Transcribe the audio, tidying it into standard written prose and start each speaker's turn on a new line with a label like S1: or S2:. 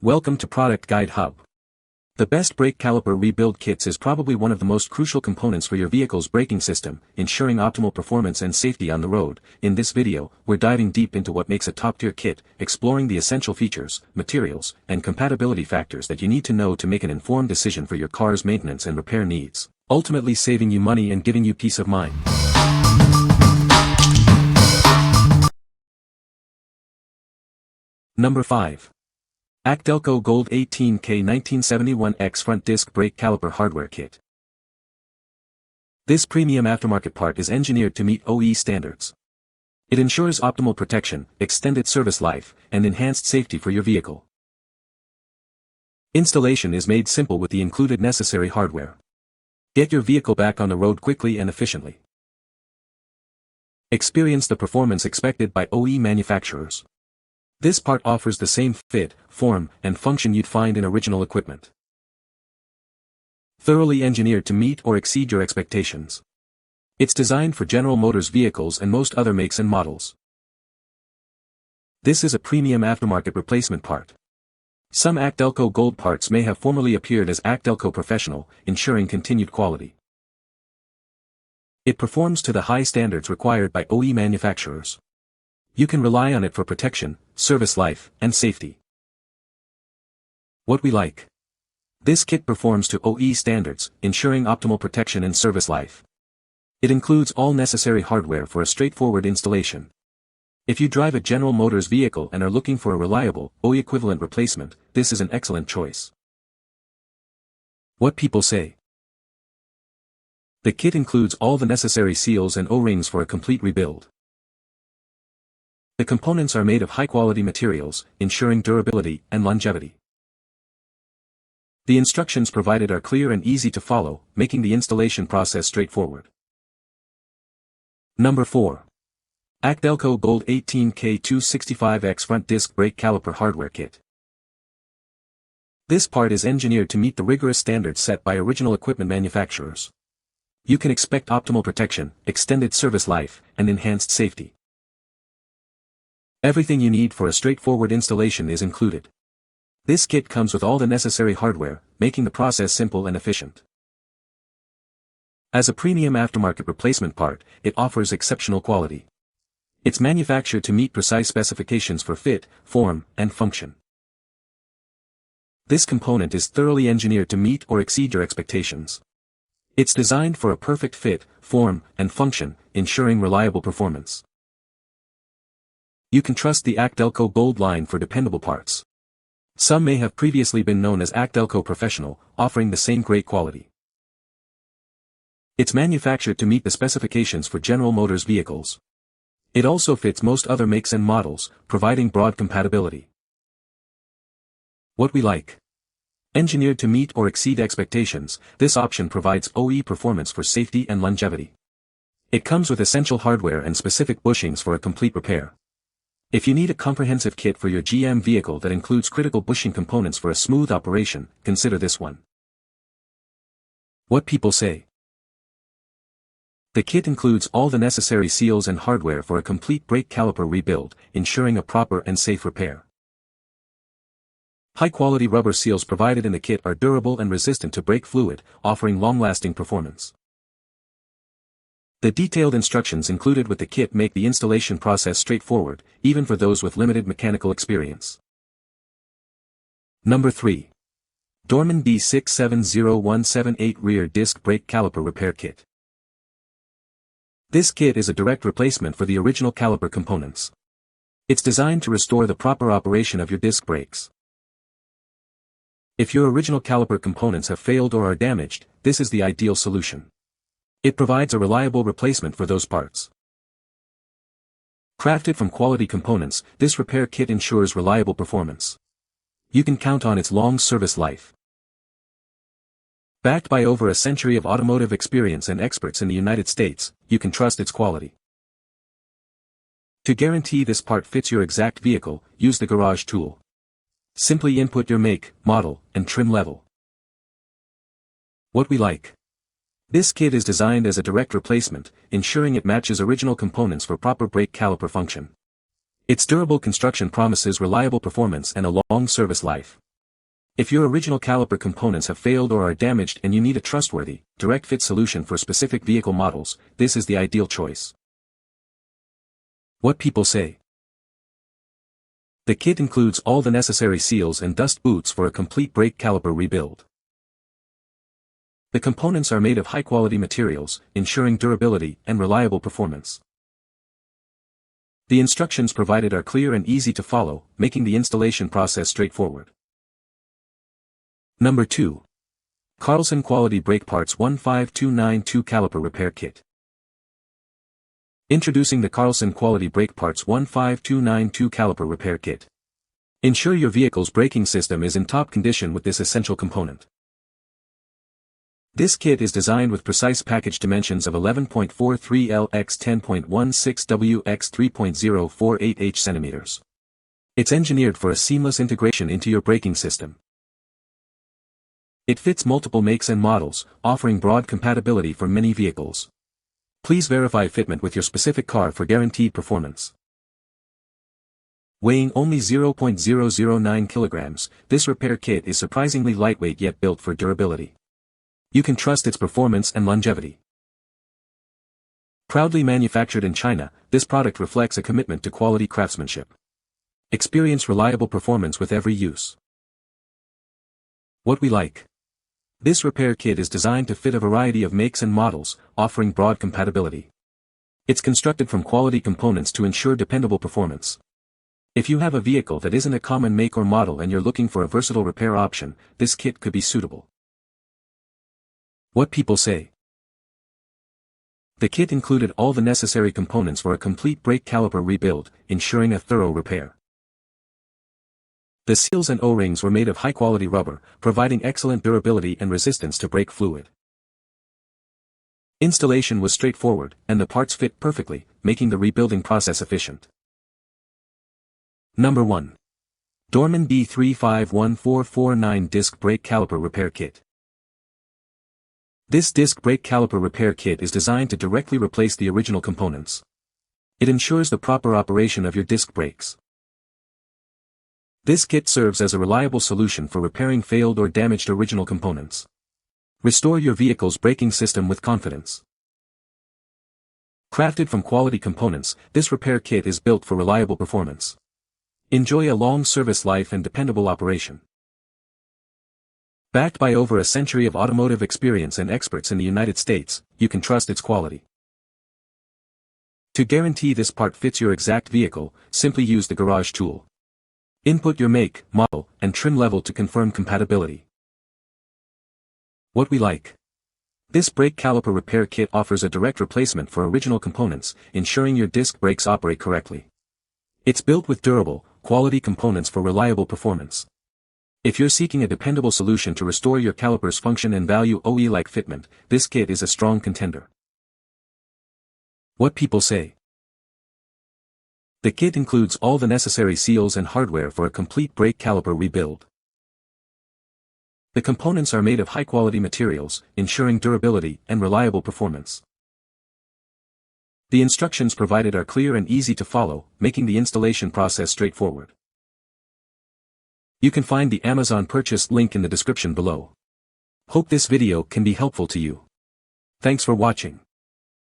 S1: Welcome to Product Guide Hub. The best brake caliper rebuild kits is probably one of the most crucial components for your vehicle's braking system, ensuring optimal performance and safety on the road. In this video, we're diving deep into what makes a top-tier kit, exploring the essential features, materials, and compatibility factors that you need to know to make an informed decision for your car's maintenance and repair needs, ultimately saving you money and giving you peace of mind. Number 5. ACDelco Gold 18K 1971X Front Disc Brake Caliper Hardware Kit. This premium aftermarket part is engineered to meet OE standards. It ensures optimal protection, extended service life, and enhanced safety for your vehicle. Installation is made simple with the included necessary hardware. Get your vehicle back on the road quickly and efficiently. Experience the performance expected by OE manufacturers. This part offers the same fit, form, and function you'd find in original equipment. Thoroughly engineered to meet or exceed your expectations. It's designed for General Motors vehicles and most other makes and models. This is a premium aftermarket replacement part. Some ACDelco Gold parts may have formerly appeared as ACDelco Professional, ensuring continued quality. It performs to the high standards required by OE manufacturers. You can rely on it for protection, service life, and safety. What we like. This kit performs to OE standards, ensuring optimal protection and service life. It includes all necessary hardware for a straightforward installation. If you drive a General Motors vehicle and are looking for a reliable, OE-equivalent replacement, this is an excellent choice. What people say. The kit includes all the necessary seals and O-rings for a complete rebuild. The components are made of high-quality materials, ensuring durability and longevity. The instructions provided are clear and easy to follow, making the installation process straightforward. Number 4. ACDelco Gold 18K 265X Front Disc Brake Caliper Hardware Kit. This part is engineered to meet the rigorous standards set by original equipment manufacturers. You can expect optimal protection, extended service life, and enhanced safety. Everything you need for a straightforward installation is included. This kit comes with all the necessary hardware, making the process simple and efficient. As a premium aftermarket replacement part, it offers exceptional quality. It's manufactured to meet precise specifications for fit, form, and function. This component is thoroughly engineered to meet or exceed your expectations. It's designed for a perfect fit, form, and function, ensuring reliable performance. You can trust the ACDelco Gold line for dependable parts. Some may have previously been known as ACDelco Professional, offering the same great quality. It's manufactured to meet the specifications for General Motors vehicles. It also fits most other makes and models, providing broad compatibility. What we like. Engineered to meet or exceed expectations, this option provides OE performance for safety and longevity. It comes with essential hardware and specific bushings for a complete repair. If you need a comprehensive kit for your GM vehicle that includes critical bushing components for a smooth operation, consider this one. What people say. The kit includes all the necessary seals and hardware for a complete brake caliper rebuild, ensuring a proper and safe repair. High-quality rubber seals provided in the kit are durable and resistant to brake fluid, offering long-lasting performance. The detailed instructions included with the kit make the installation process straightforward, even for those with limited mechanical experience. Number 3. Dorman D670178 Rear Disc Brake Caliper Repair Kit. This kit is a direct replacement for the original caliper components. It's designed to restore the proper operation of your disc brakes. If your original caliper components have failed or are damaged, this is the ideal solution. It provides a reliable replacement for those parts. Crafted from quality components, this repair kit ensures reliable performance. You can count on its long service life. Backed by over a century of automotive experience and experts in the United States, you can trust its quality. To guarantee this part fits your exact vehicle, use the garage tool. Simply input your make, model, and trim level. What we like. This kit is designed as a direct replacement, ensuring it matches original components for proper brake caliper function. Its durable construction promises reliable performance and a long service life. If your original caliper components have failed or are damaged and you need a trustworthy, direct fit solution for specific vehicle models, this is the ideal choice. What people say. The kit includes all the necessary seals and dust boots for a complete brake caliper rebuild. The components are made of high-quality materials, ensuring durability and reliable performance. The instructions provided are clear and easy to follow, making the installation process straightforward. Number 2. Carlson Quality Brake Parts 15292 Caliper Repair Kit. Introducing the Carlson Quality Brake Parts 15292 Caliper Repair Kit. Ensure your vehicle's braking system is in top condition with this essential component. This kit is designed with precise package dimensions of 11.43 L x 10.16 W x 3.048 H cm. It's engineered for a seamless integration into your braking system. It fits multiple makes and models, offering broad compatibility for many vehicles. Please verify fitment with your specific car for guaranteed performance. Weighing only 0.009 kilograms, this repair kit is surprisingly lightweight yet built for durability. You can trust its performance and longevity. Proudly manufactured in China, this product reflects a commitment to quality craftsmanship. Experience reliable performance with every use. What we like. This repair kit is designed to fit a variety of makes and models, offering broad compatibility. It's constructed from quality components to ensure dependable performance. If you have a vehicle that isn't a common make or model and you're looking for a versatile repair option, this kit could be suitable. What people say. The kit included all the necessary components for a complete brake caliper rebuild, ensuring a thorough repair. The seals and O-rings were made of high-quality rubber, providing excellent durability and resistance to brake fluid. Installation was straightforward, and the parts fit perfectly, making the rebuilding process efficient. Number 1. Dorman D351449 Disc Brake Caliper Repair Kit. This disc brake caliper repair kit is designed to directly replace the original components. It ensures the proper operation of your disc brakes. This kit serves as a reliable solution for repairing failed or damaged original components. Restore your vehicle's braking system with confidence. Crafted from quality components, this repair kit is built for reliable performance. Enjoy a long service life and dependable operation. Backed by over a century of automotive experience and experts in the United States, you can trust its quality. To guarantee this part fits your exact vehicle, simply use the garage tool. Input your make, model, and trim level to confirm compatibility. What we like. This brake caliper repair kit offers a direct replacement for original components, ensuring your disc brakes operate correctly. It's built with durable, quality components for reliable performance. If you're seeking a dependable solution to restore your caliper's function and value OE-like fitment, this kit is a strong contender. What people say. The kit includes all the necessary seals and hardware for a complete brake caliper rebuild. The components are made of high-quality materials, ensuring durability and reliable performance. The instructions provided are clear and easy to follow, making the installation process straightforward. You can find the Amazon purchase link in the description below. Hope this video can be helpful to you. Thanks for watching.